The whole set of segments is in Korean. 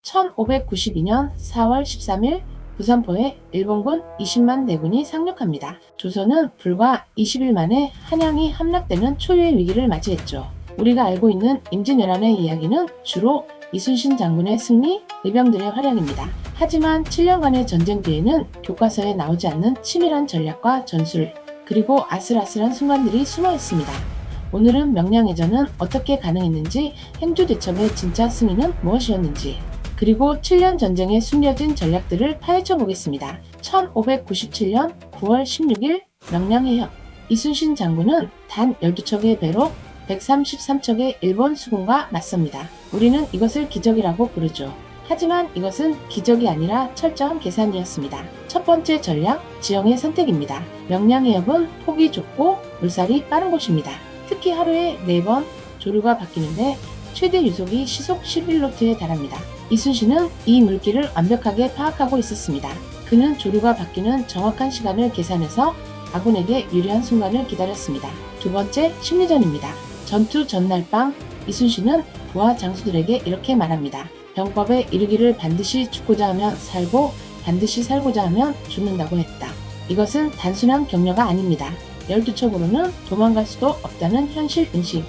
1592년 4월 13일 부산포에 일본군 20만 대군이 상륙합니다. 조선은 불과 20일 만에 한양이 함락되는 초유의 위기를 맞이했죠. 우리가 알고 있는 임진왜란의 이야기는 주로 이순신 장군의 승리, 의병들의 활약입니다. 하지만 7년간의 전쟁 뒤에는 교과서에 나오지 않는 치밀한 전략과 전술, 그리고 아슬아슬한 순간들이 숨어 있습니다. 오늘은 명량해전은 어떻게 가능했는지, 행주대첩의 진짜 승리는 무엇이었는지, 그리고 7년 전쟁에 숨겨진 전략들을 파헤쳐 보겠습니다. 1597년 9월 16일 명량해협. 이순신 장군은 단 12척의 배로 133척의 일본 수군과 맞섭니다. 우리는 이것을 기적이라고 부르죠. 하지만 이것은 기적이 아니라 철저한 계산이었습니다. 첫 번째 전략, 지형의 선택입니다. 명량해협은 폭이 좁고 물살이 빠른 곳입니다. 특히 하루에 4번 조류가 바뀌는데 최대 유속이 시속 11노트에 달합니다. 이순신은 이 물길을 완벽하게 파악하고 있었습니다. 그는 조류가 바뀌는 정확한 시간을 계산해서 아군에게 유리한 순간을 기다렸습니다. 두 번째, 심리전입니다. 전투 전날 밤 이순신은 부하 장수들에게 이렇게 말합니다. 병법에 이르기를 반드시 죽고자 하면 살고 반드시 살고자 하면 죽는다고 했다. 이것은 단순한 격려가 아닙니다. 12척으로는 도망갈 수도 없다는 현실 인식,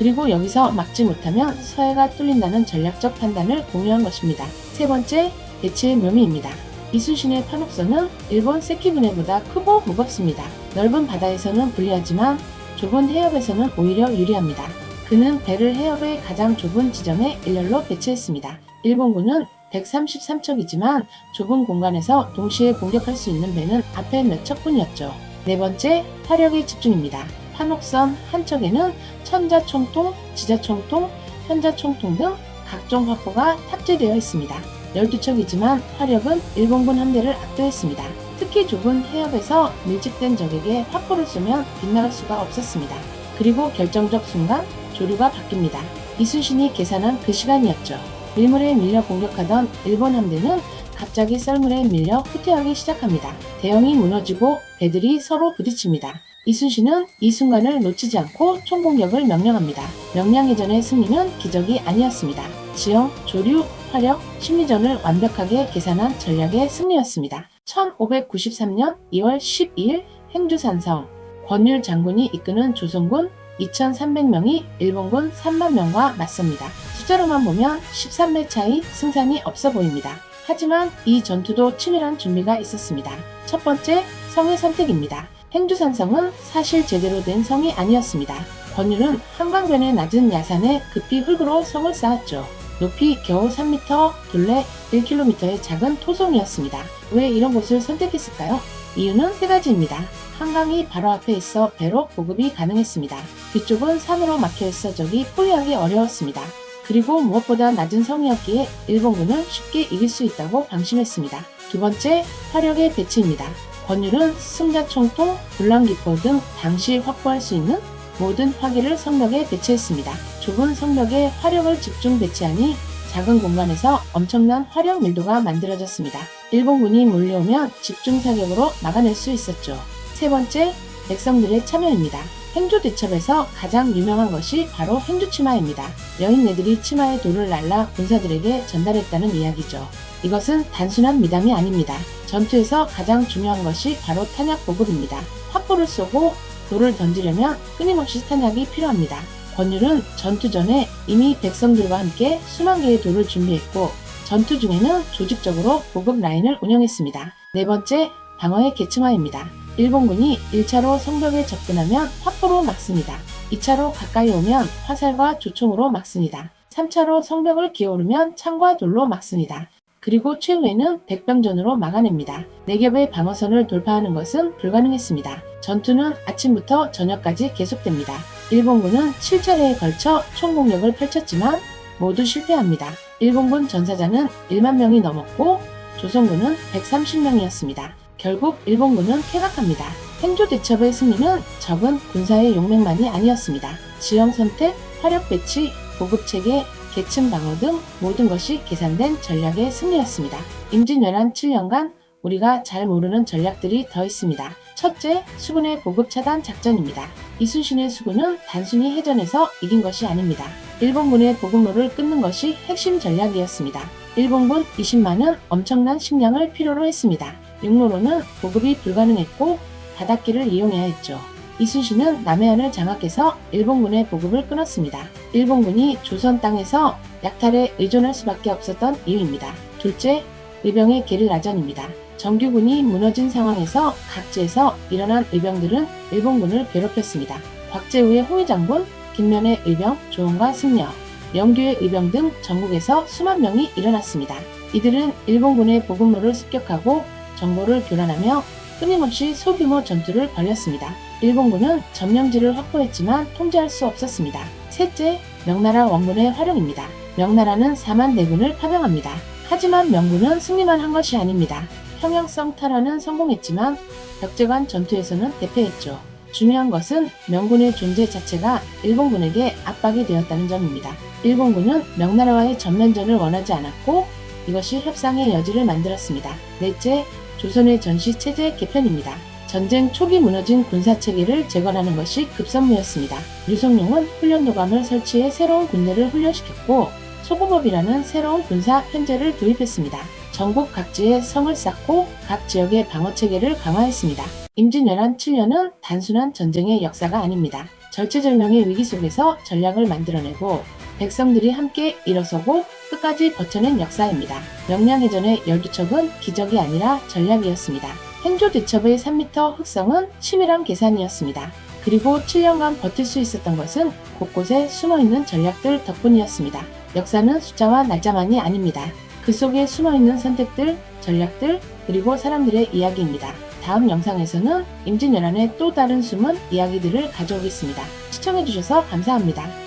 그리고 여기서 막지 못하면 서해가 뚫린다는 전략적 판단을 공유한 것입니다. 세 번째, 배치의 묘미입니다. 이순신의 판옥선은 일본 세키분해보다 크고 무겁습니다. 넓은 바다에서는 불리하지만 좁은 해협에서는 오히려 유리합니다. 그는 배를 해협의 가장 좁은 지점에 일렬로 배치했습니다. 일본군은 133척이지만 좁은 공간에서 동시에 공격할 수 있는 배는 앞에 몇 척뿐이었죠. 네 번째, 화력의 집중입니다. 판옥선 한 척에는 천자총통, 지자총통, 현자총통 등 각종 화포가 탑재되어 있습니다. 12척이지만 화력은 일본군 한 대를 압도했습니다. 특히 좁은 해협에서 밀집된 적에게 화포를 쏘면 빗나갈 수가 없었습니다. 그리고 결정적 순간 조류가 바뀝니다. 이순신이 계산한 그 시간이었죠. 밀물에 밀려 공격하던 일본 함대는 갑자기 썰물에 밀려 후퇴하기 시작합니다. 대형이 무너지고 배들이 서로 부딪힙니다. 이순신은 이 순간을 놓치지 않고 총공격을 명령합니다. 명량해전의 승리는 기적이 아니었습니다. 지형, 조류, 화력, 심리전을 완벽하게 계산한 전략의 승리였습니다. 1593년 2월 12일 행주산성. 권율 장군이 이끄는 조선군 2300명이 일본군 3만 명과 맞섭니다. 숫자로만 보면 13배 차이, 승산이 없어 보입니다. 하지만 이 전투도 치밀한 준비가 있었습니다. 첫 번째, 성의 선택입니다. 행주산성은 사실 제대로 된 성이 아니었습니다. 권율은 한강변의 낮은 야산에 급히 흙으로 성을 쌓았죠. 높이 겨우 3m, 둘레 1km의 작은 토성이었습니다. 왜 이런 곳을 선택했을까요? 이유는 세 가지입니다. 한강이 바로 앞에 있어 배로 보급이 가능했습니다. 뒤쪽은 산으로 막혀 있어 적이 포위하기 어려웠습니다. 그리고 무엇보다 낮은 성이었기에 일본군을 쉽게 이길 수 있다고 방심했습니다. 두 번째, 화력의 배치입니다. 권율은 승자총통, 불랑기포 등 당시 확보할 수 있는 모든 화기를 성벽에 배치했습니다. 좁은 성벽에 화력을 집중 배치하니 작은 공간에서 엄청난 화력 밀도가 만들어졌습니다. 일본군이 몰려오면 집중 사격으로 막아낼 수 있었죠. 세 번째, 백성들의 참여입니다. 행주대첩에서 가장 유명한 것이 바로 행주치마입니다. 여인네들이 치마에 돌을 날라 군사들에게 전달했다는 이야기죠. 이것은 단순한 미담이 아닙니다. 전투에서 가장 중요한 것이 바로 탄약 보급입니다. 화포를 쏘고 돌을 던지려면 끊임없이 탄약이 필요합니다. 권율은 전투 전에 이미 백성들과 함께 수만 개의 돌을 준비했고 전투 중에는 조직적으로 보급 라인을 운영했습니다. 네 번째, 방어의 계층화입니다. 일본군이 1차로 성벽에 접근하면 화포로 막습니다. 2차로 가까이 오면 화살과 조총으로 막습니다. 3차로 성벽을 기어오르면 창과 돌로 막습니다. 그리고 최후에는 백병전으로 막아냅니다. 4겹의 방어선을 돌파하는 것은 불가능했습니다. 전투는 아침부터 저녁까지 계속됩니다. 일본군은 7차례에 걸쳐 총공격을 펼쳤지만 모두 실패합니다. 일본군 전사자는 1만 명이 넘었고 조선군은 130명이었습니다. 결국 일본군은 퇴각합니다. 행주대첩의 승리는 적은 군사의 용맹만이 아니었습니다. 지형 선택, 화력 배치, 보급체계, 계층 방어 등 모든 것이 계산된 전략의 승리였습니다. 임진왜란 7년간 우리가 잘 모르는 전략들이 더 있습니다. 첫째, 수군의 보급 차단 작전입니다. 이순신의 수군은 단순히 해전에서 이긴 것이 아닙니다. 일본군의 보급로를 끊는 것이 핵심 전략이었습니다. 일본군 20만은 엄청난 식량을 필요로 했습니다. 육로로는 보급이 불가능했고 바닷길을 이용해야 했죠. 이순신은 남해안을 장악해서 일본군의 보급을 끊었습니다. 일본군이 조선 땅에서 약탈에 의존할 수밖에 없었던 이유입니다. 둘째, 의병의 게릴라전입니다. 정규군이 무너진 상황에서 각지에서 일어난 의병들은 일본군을 괴롭혔습니다. 곽재우의 호위장군, 김면의 의병, 조원과 승려, 영규의 의병 등 전국에서 수만 명이 일어났습니다. 이들은 일본군의 보급로를 습격하고 정보를 교란하며 끊임없이 소규모 전투를 벌였습니다. 일본군은 점령지를 확보했지만 통제할 수 없었습니다. 셋째, 명나라 원군의 활용입니다. 명나라는 4만 대군을 파병합니다. 하지만 명군은 승리만 한 것이 아닙니다. 평양성 탈환은 성공했지만 벽제관 전투에서는 대패했죠. 중요한 것은 명군의 존재 자체가 일본군에게 압박이 되었다는 점입니다. 일본군은 명나라와의 전면전을 원하지 않았고 이것이 협상의 여지를 만들었습니다. 넷째, 조선의 전시체제 개편입니다. 전쟁 초기 무너진 군사체계를 재건하는 것이 급선무였습니다. 류성룡은 훈련도감을 설치해 새로운 군대를 훈련시켰고 소고법이라는 새로운 군사 편제를 도입했습니다. 전국 각지에 성을 쌓고 각 지역의 방어체계를 강화했습니다. 임진왜란 7년은 단순한 전쟁의 역사가 아닙니다. 절체절명의 위기 속에서 전략을 만들어내고 백성들이 함께 일어서고 끝까지 버텨낸 역사입니다. 명량해전의 12척은 기적이 아니라 전략이었습니다. 행조대첩의 3m 흑성은 치밀한 계산이었습니다. 그리고 7년간 버틸 수 있었던 것은 곳곳에 숨어있는 전략들 덕분이었습니다. 역사는 숫자와 날짜만이 아닙니다. 그 속에 숨어있는 선택들, 전략들, 그리고 사람들의 이야기입니다. 다음 영상에서는 임진왜란의 또 다른 숨은 이야기들을 가져오겠습니다. 시청해주셔서 감사합니다.